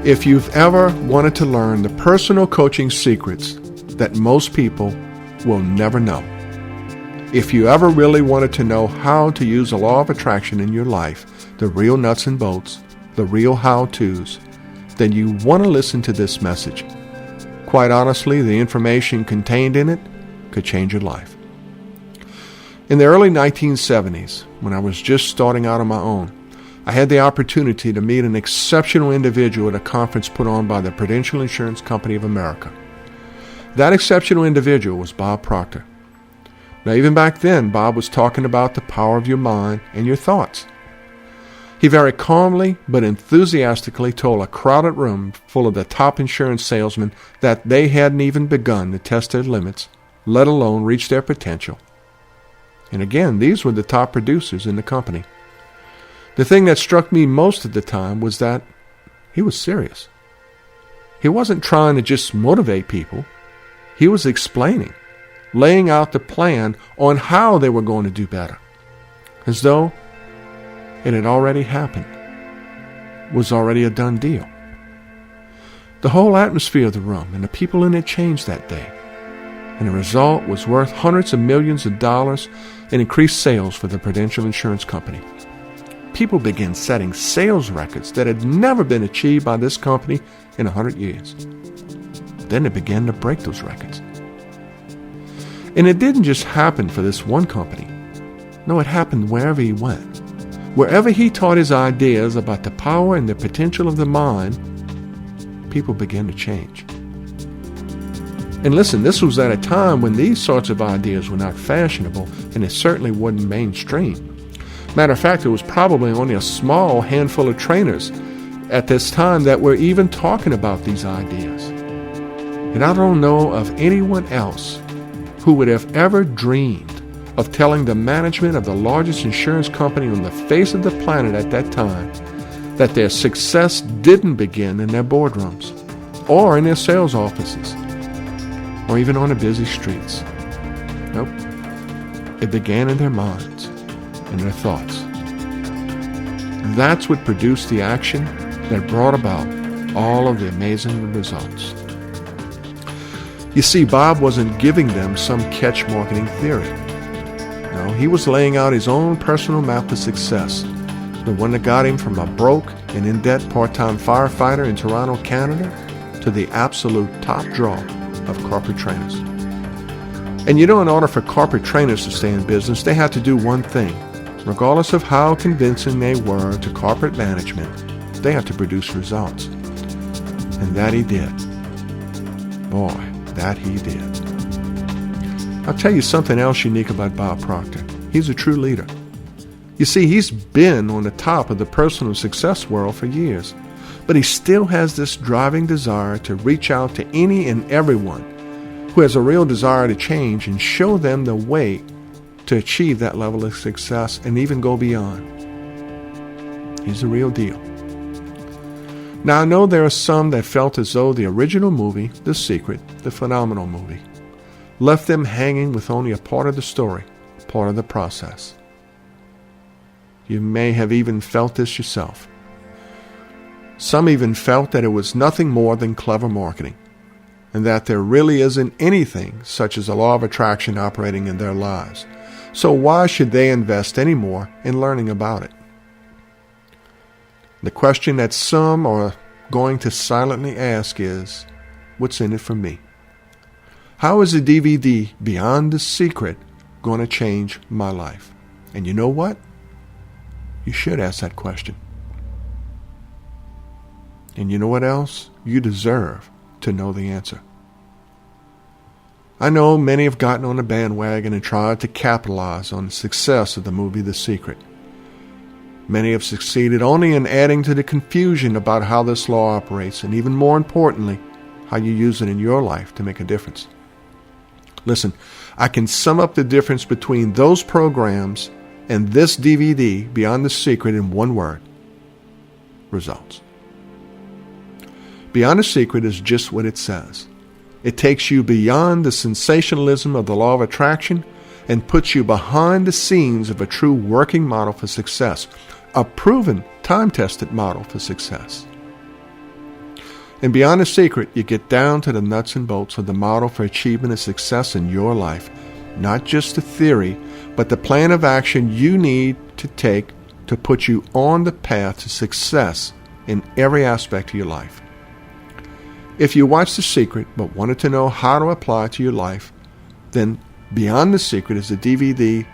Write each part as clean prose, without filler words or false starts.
If you've ever wanted to learn the personal coaching secrets that most people will never know, if you ever really wanted to know how to use the law of attraction in your life, the real nuts and bolts, the real how-tos, then you want to listen to this message. Quite honestly, the information contained in it could change your life. In the early 1970s, when I was just starting out on my own, I had the opportunity to meet an exceptional individual at a conference put on by the Prudential Insurance Company of America. That exceptional individual was Bob Proctor. Now, even back then, Bob was talking about the power of your mind and your thoughts. He very calmly but enthusiastically told a crowded room full of the top insurance salesmen that they hadn't even begun to test their limits, let alone reach their potential. And again, these were the top producers in the company. The thing that struck me most at the time was that he was serious. He wasn't trying to just motivate people. He was explaining, laying out the plan on how they were going to do better, as though it had already happened, was already a done deal. The whole atmosphere of the room and the people in it changed that day, and the result was worth hundreds of millions of dollars in increased sales for the Prudential Insurance Company. People began setting sales records that had never been achieved by this company in 100 years. Then they began to break those records. And it didn't just happen for this one company. No, it happened wherever he went. Wherever he taught his ideas about the power and the potential of the mind, people began to change. And listen, this was at a time when these sorts of ideas were not fashionable, and it certainly wasn't mainstream. Matter of fact, there was probably only a small handful of trainers at this time that were even talking about these ideas. And I don't know of anyone else who would have ever dreamed of telling the management of the largest insurance company on the face of the planet at that time that their success didn't begin in their boardrooms or in their sales offices or even on the busy streets. Nope. It began in their minds and their thoughts. That's what produced the action that brought about all of the amazing results. You see, Bob wasn't giving them some catch marketing theory. No, he was laying out his own personal map of success, the one that got him from a broke and in-debt part-time firefighter in Toronto, Canada, to the absolute top draw of corporate trainers. And you know, in order for corporate trainers to stay in business, they had to do one thing. Regardless of how convincing they were to corporate management, they had to produce results. And that he did. Boy, that he did. I'll tell you something else unique about Bob Proctor. He's a true leader. You see, he's been on the top of the personal success world for years, but he still has this driving desire to reach out to any and everyone who has a real desire to change and show them the way to achieve that level of success and even go beyond. He's the real deal. Now, I know there are some that felt as though the original movie, The Secret, the phenomenal movie, left them hanging with only a part of the story, part of the process. You may have even felt this yourself. Some even felt that it was nothing more than clever marketing, and that there really isn't anything such as the law of attraction operating in their lives. So why should they invest any more in learning about it? The question that some are going to silently ask is, what's in it for me? How is the DVD Beyond the Secret going to change my life? And you know what? You should ask that question. And you know what else? You deserve to know the answer. I know many have gotten on the bandwagon and tried to capitalize on the success of the movie The Secret. Many have succeeded only in adding to the confusion about how this law operates, and even more importantly, how you use it in your life to make a difference. Listen, I can sum up the difference between those programs and this DVD, Beyond the Secret, in one word: results. Beyond the Secret is just what it says. It takes you beyond the sensationalism of the law of attraction and puts you behind the scenes of a true working model for success, a proven, time-tested model for success. And beyond the secret, you get down to the nuts and bolts of the model for achievement and success in your life. Not just the theory, but the plan of action you need to take to put you on the path to success in every aspect of your life. If you watched The Secret but wanted to know how to apply it to your life, then Beyond the Secret is a DVD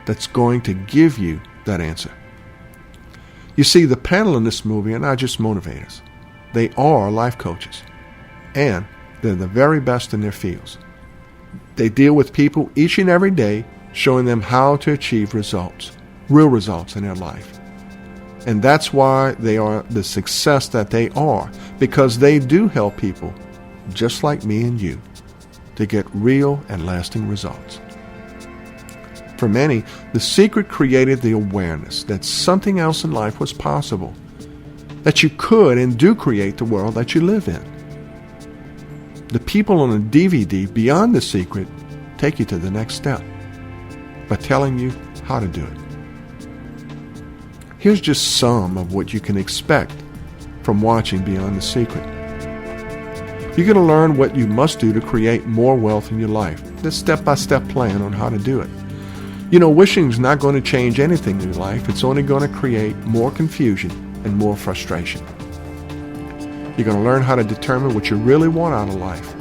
that's going to give you that answer. You see, the panel in this movie are not just motivators. They are life coaches, and they're the very best in their fields. They deal with people each and every day, showing them how to achieve results, real results in their life. And that's why they are the success that they are, because they do help people, just like me and you, to get real and lasting results. For many, The Secret created the awareness that something else in life was possible, that you could and do create the world that you live in. The people on the DVD Beyond the Secret take you to the next step by telling you how to do it. Here's just some of what you can expect from watching Beyond the Secret. You're going to learn what you must do to create more wealth in your life. This step-by-step plan on how to do it. You know, wishing is not going to change anything in your life. It's only going to create more confusion and more frustration. You're going to learn how to determine what you really want out of life,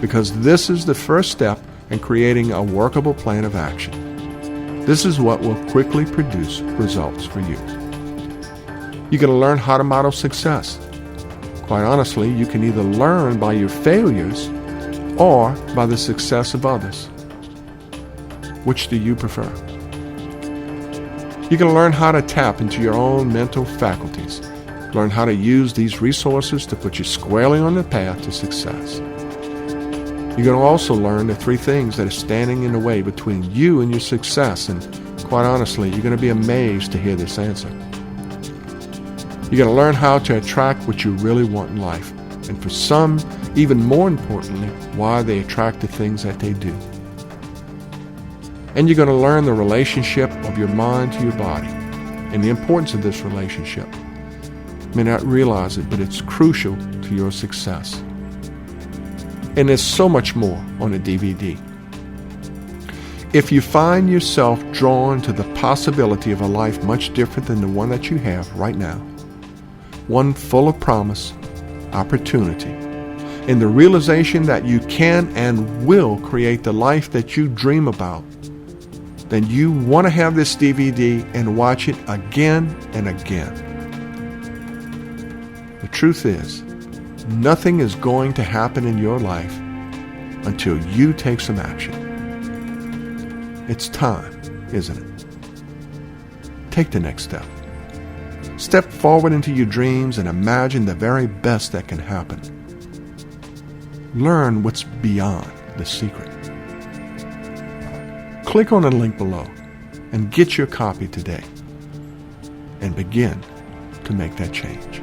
because this is the first step in creating a workable plan of action. This is what will quickly produce results for you. You're going to learn how to model success. Quite honestly, you can either learn by your failures or by the success of others. Which do you prefer? You're going to learn how to tap into your own mental faculties. Learn how to use these resources to put you squarely on the path to success. You're going to also learn the 3 things that are standing in the way between you and your success, and quite honestly, you're going to be amazed to hear this answer. You're going to learn how to attract what you really want in life, and for some, even more importantly, why they attract the things that they do. And you're going to learn the relationship of your mind to your body and the importance of this relationship. You may not realize it, but it's crucial to your success. And there's so much more on the DVD. If you find yourself drawn to the possibility of a life much different than the one that you have right now, one full of promise, opportunity, and the realization that you can and will create the life that you dream about, then you want to have this DVD and watch it again and again. The truth is, nothing is going to happen in your life until you take some action. It's time, isn't it? Take the next step. Step forward into your dreams and imagine the very best that can happen. Learn what's beyond the secret. Click on the link below and get your copy today and begin to make that change.